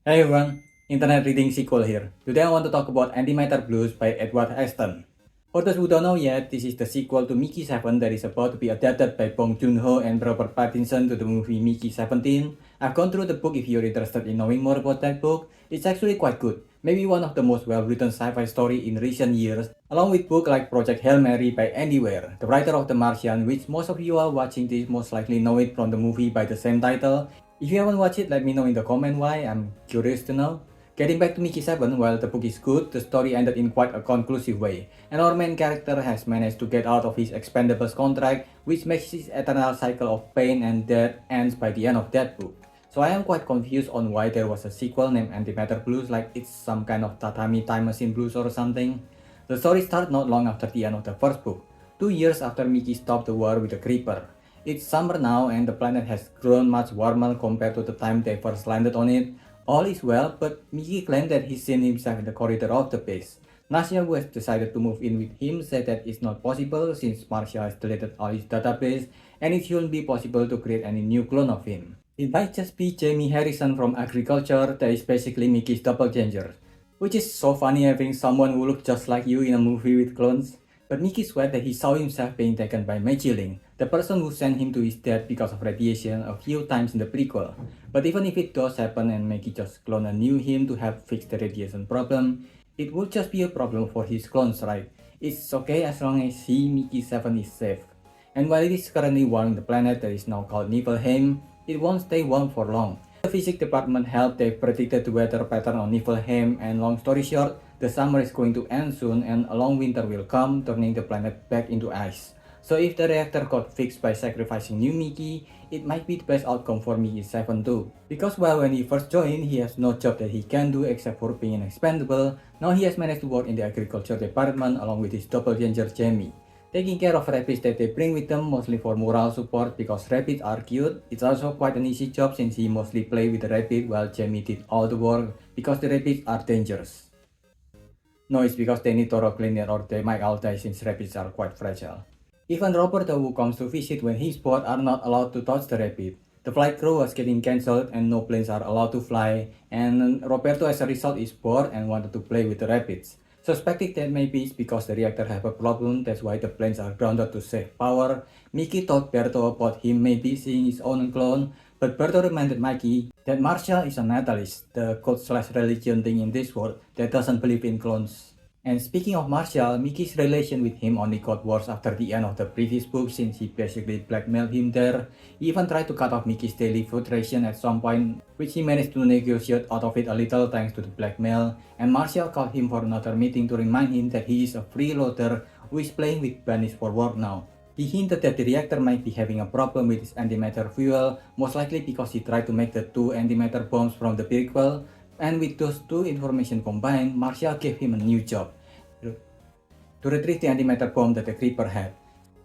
Hey everyone, Internet Reading Sequel here. Today I want to talk about Antimatter Blues by Ashton. For those who don't know yet, this is the sequel to Mickey 7 that is about to be adapted by Bong Joon-ho and Robert Pattinson to the movie Mickey 17. I've gone through the book if you're interested in knowing more about that book. It's actually quite good, maybe one of the most well-written sci-fi story in recent years, along with books like Project Hail Mary by Andy Weir, the writer of The Martian, which most of you are watching this most likely know it from the movie by the same title. If you haven't watched it, let me know in the comment why, I'm curious to know. Getting back to Mickey 7, while the book is good, the story ended in quite a conclusive way, and our main character has managed to get out of his Expendables contract, which makes his eternal cycle of pain and death ends by the end of that book. So I am quite confused on why there was a sequel named Antimatter Blues, like it's some kind of Tatami Time Machine Blues or something. The story starts not long after the end of the first book, 2 years after Mickey stopped the war with the Creeper. It's summer now and the planet has grown much warmer compared to the time they first landed on it. All is well, but Mickey claimed that he's seen himself in the corridor of the base. Nasha, who has decided to move in with him, said that it's not possible since Marshall has deleted all his database and it shouldn't be possible to create any new clone of him. It might just be Jamie Harrison from Agriculture that is basically Mickey's doppelganger, which is so funny having someone who looks just like you in a movie with clones. But Mickey swear that he saw himself being taken by Magilling, the person who sent him to his death because of radiation a few times in the prequel. But even if it does happen and Mickey just clone a new him to help fix the radiation problem, it would just be a problem for his clones, right? It's okay as long as he, Mickey 7, is safe. And while it is currently warming the planet that is now called Niflheim, it won't stay warm for long. The physics department helped, they predicted the weather pattern on Niflheim, and long story short, the summer is going to end soon and a long winter will come, turning the planet back into ice. So if the reactor got fixed by sacrificing new Mickey, it might be the best outcome for Mickey 7 too. Because while when he first joined, he has no job that he can do except for being an expendable, now he has managed to work in the agriculture department along with his doppelganger Jamie. Taking care of rabbits that they bring with them mostly for moral support because rabbits are cute. It's also quite an easy job since he mostly played with the rabbit while Jamie did all the work because the rabbits are dangerous. No, it's because they need thorough cleaning or they might all die since rabbits are quite fragile. Even Roberto, who comes to visit when he's bored, are not allowed to touch the rabbit. The flight crew was getting cancelled and no planes are allowed to fly, and Roberto as a result is bored and wanted to play with the rabbits. Suspecting that maybe it's because the reactor have a problem, that's why the planes are grounded to save power, Mickey told Berto about him maybe seeing his own clone, but Berto reminded Mikey that Marshall is a natalist, the cult/religion thing in this world that doesn't believe in clones. And speaking of Marshall, Mickey's relation with him only got worse after the end of the previous book since he basically blackmailed him there. He even tried to cut off Mickey's daily food ration at some point, which he managed to negotiate out of it a little thanks to the blackmail, and Marshall called him for another meeting to remind him that he is a freeloader who is playing with bunnies for work now. He hinted that the reactor might be having a problem with its antimatter fuel, most likely because he tried to make the 2 antimatter bombs from the prequel, and with those 2 information combined, Marshall gave him a new job, to retrieve the antimatter bomb that the Creeper had.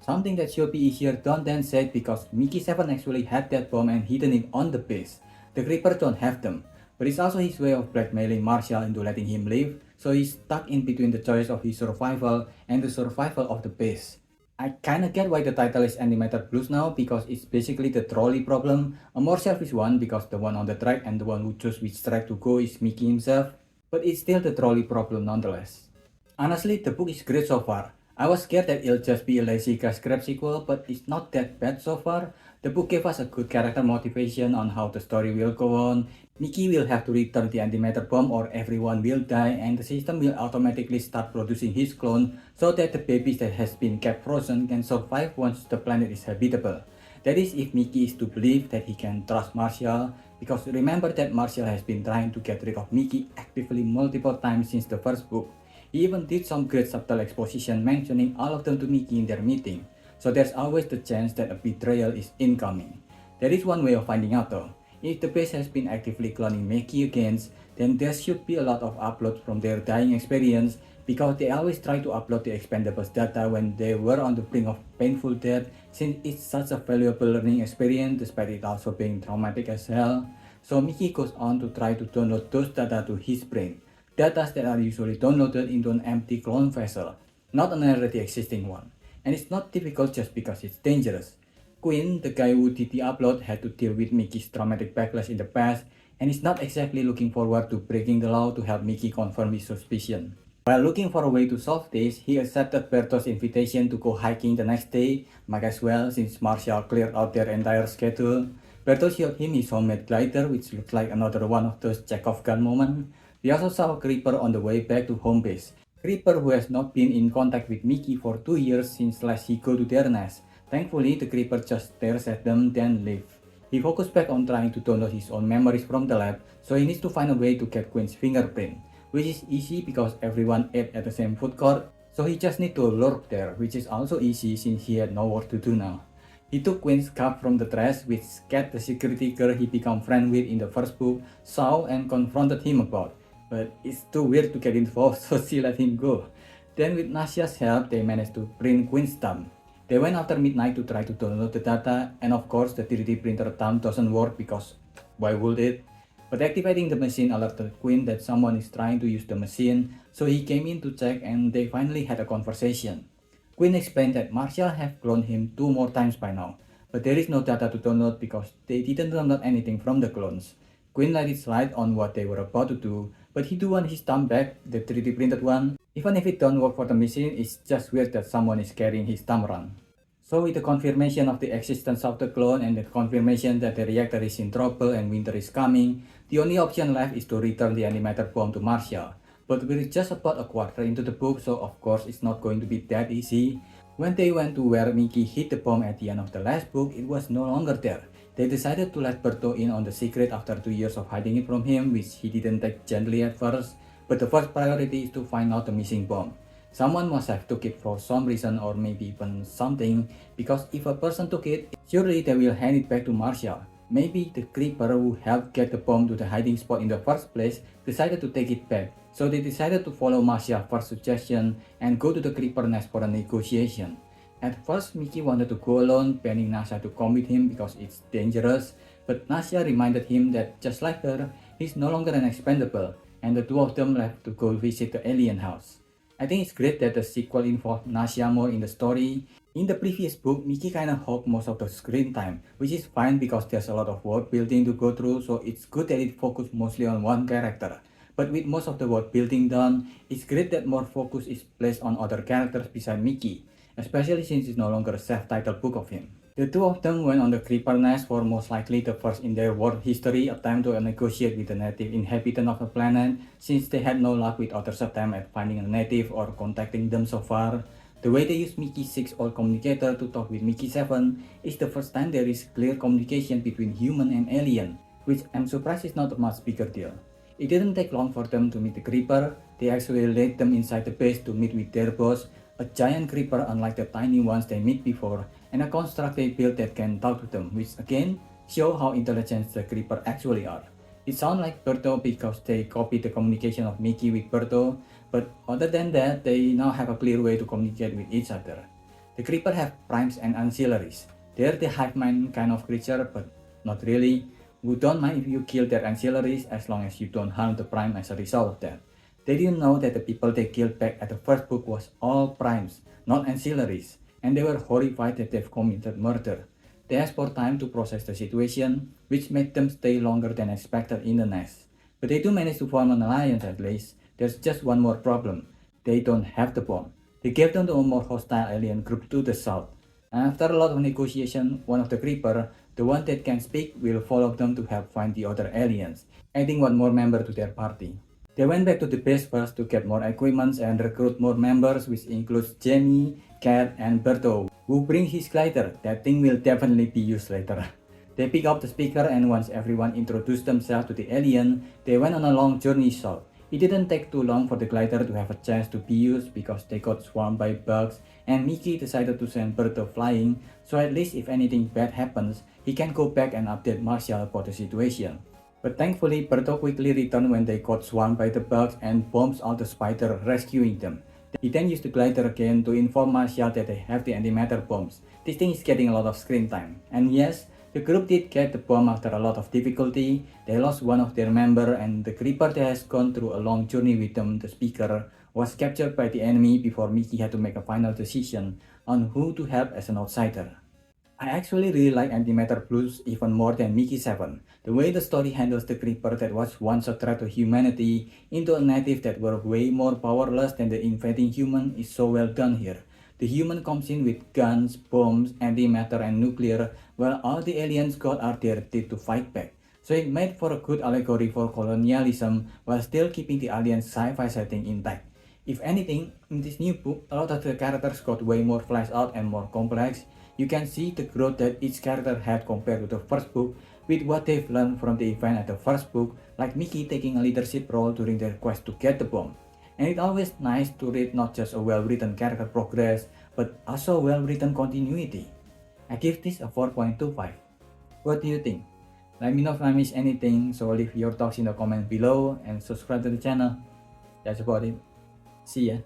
Something that should be easier done than said because Mickey 7 actually had that bomb and hidden it on the base. The Creeper don't have them, but it's also his way of blackmailing Marshall into letting him leave, so he's stuck in between the choice of his survival and the survival of the base. I kinda get why the title is Antimatter Blues now because it's basically the trolley problem, a more selfish one because the one on the track and the one who chose which track to go is Mickey himself, but it's still the trolley problem nonetheless. Honestly, the book is great so far. I was scared that it'll just be a lazy cash grab sequel, but it's not that bad so far. The book gave us a good character motivation on how the story will go on. Mickey will have to return the antimatter bomb or everyone will die and the system will automatically start producing his clone so that the babies that has been kept frozen can survive once the planet is habitable. That is if Mickey is to believe that he can trust Marshall, because remember that Marshall has been trying to get rid of Mickey actively multiple times since the first book. He even did some great subtle exposition mentioning all of them to Mickey in their meeting, so there's always the chance that a betrayal is incoming. There is one way of finding out though. If the base has been actively cloning Mickey against, then there should be a lot of uploads from their dying experience because they always try to upload the Expendables data when they were on the brink of painful death since it's such a valuable learning experience despite it also being traumatic as hell. So Mickey goes on to try to download those data to his brain. Data that are usually downloaded into an empty clone vessel, not an already existing one. And it's not difficult just because it's dangerous. Quinn, the guy who did the upload, had to deal with Mickey's traumatic backlash in the past, and is not exactly looking forward to breaking the law to help Mickey confirm his suspicion. While looking for a way to solve this, he accepted Berto's invitation to go hiking the next day, might as well since Marshall cleared out their entire schedule. Berto showed him his homemade glider, which looked like another one of those check-off-gun moments. We also saw Creeper on the way back to home base. Creeper, who has not been in contact with Mickey for 2 years since last he go to their nest. Thankfully, the Creeper just stares at them then leaves. He focused back on trying to download his own memories from the lab, so he needs to find a way to get Quinn's fingerprint, which is easy because everyone ate at the same food court, so he just needs to lurk there, which is also easy since he had no work to do now. He took Quinn's cup from the trash, which Cat, the security girl he became friends with in the first book, saw and confronted him about. But it's too weird to get involved, so she let him go. Then with Nasia's help, they managed to print Quinn's thumb. They went after midnight to try to download the data, and of course the 3D printer thumb doesn't work because why would it? But activating the machine alerted Quinn that someone is trying to use the machine, so he came in to check and they finally had a conversation. Quinn explained that Marshall have cloned him 2 more times by now, but there is no data to download because they didn't download anything from the clones. Quinn let it slide on what they were about to do, but he do want his thumb back, the 3D printed one. Even if it don't work for the machine, it's just weird that someone is carrying his thumb around. So with the confirmation of the existence of the clone and the confirmation that the reactor is in trouble and winter is coming, the only option left is to return the antimatter bomb to Marshall. But we're just about a quarter into the book, so of course it's not going to be that easy. When they went to where Mickey hid the bomb at the end of the last book, it was no longer there. They decided to let Berto in on the secret after 2 years of hiding it from him, which he didn't take gently at first. But the first priority is to find out the missing bomb. Someone must have took it for some reason or maybe even something, because if a person took it, surely they will hand it back to Marshall. Maybe the Creeper who helped get the bomb to the hiding spot in the first place decided to take it back, so they decided to follow Marshall's first suggestion and go to the Creeper nest for a negotiation. At first, Mickey wanted to go alone, banning Nasha to come with him because it's dangerous, but Nasha reminded him that just like her, he's no longer an expendable, and the two of them left to go visit the alien house. I think it's great that the sequel involved Nasha more in the story. In the previous book, Mickey kinda hogged most of the screen time, which is fine because there's a lot of world building to go through, so it's good that it focused mostly on one character. But with most of the world building done, it's great that more focus is placed on other characters beside Mickey, especially since it's no longer a self-titled book of him. The two of them went on the Creeper nest for most likely the first in their world history attempt to negotiate with the native inhabitant of the planet, since they had no luck with others' attempt at finding a native or contacting them so far. The way they use Mickey 6 old communicator to talk with Mickey 7 is the first time there is clear communication between human and alien, which I'm surprised is not a much bigger deal. It didn't take long for them to meet the Creeper. They actually led them inside the base to meet with their boss, a giant creeper unlike the tiny ones they met before, and a construct they built that can talk to them, which again show how intelligent the creeper actually are. It sounds like Berto because they copied the communication of Mickey with Berto, but other than that, they now have a clear way to communicate with each other. The creeper have primes and ancillaries. They're the hive mind kind of creature, but not really. We don't mind if you kill their ancillaries as long as you don't harm the prime as a result of that. They didn't know that the people they killed back at the first book was all primes, not ancillaries, and they were horrified that they've committed murder. They asked for time to process the situation, which made them stay longer than expected in the nest. But they do manage to form an alliance at least. There's just one more problem. They don't have the bomb. They gave them to a more hostile alien group to the south. And after a lot of negotiation, one of the creeper, the one that can speak, will follow them to help find the other aliens, adding one more member to their party. They went back to the base first to get more equipment and recruit more members, which includes Jamie, Cat, and Berto, who bring his glider. That thing will definitely be used later. They pick up the speaker, and once everyone introduced themselves to the alien, they went on a long journey south. It didn't take too long for the glider to have a chance to be used because they got swarmed by bugs, and Mickey decided to send Berto flying, so at least if anything bad happens, he can go back and update Marshall about the situation. But thankfully, Berto quickly returned when they got swarmed by the bugs and bombs out the spider, rescuing them. He then used the glider again to inform Marshall that they have the antimatter bombs. This thing is getting a lot of screen time. And yes, the group did get the bomb after a lot of difficulty. They lost one of their members, and the creeper that has gone through a long journey with them, the speaker, was captured by the enemy before Mickey had to make a final decision on who to help as an outsider. I actually really like Antimatter Blues even more than Mickey 7. The way the story handles the creeper that was once a threat to humanity into a native that were way more powerless than the invading human is so well done here. The human comes in with guns, bombs, antimatter and nuclear, while all the aliens got are there to fight back. So it made for a good allegory for colonialism while still keeping the alien sci-fi setting intact. If anything, in this new book, a lot of the characters got way more fleshed out and more complex. You can see the growth that each character had compared to the first book with what they've learned from the event at the first book, like Mickey taking a leadership role during their quest to get the bomb. And it's always nice to read not just a well-written character progress, but also well-written continuity. I give this a 4.25. What do you think? Let me know if I missed anything, so leave your thoughts in the comment below and subscribe to the channel. That's about it. See ya.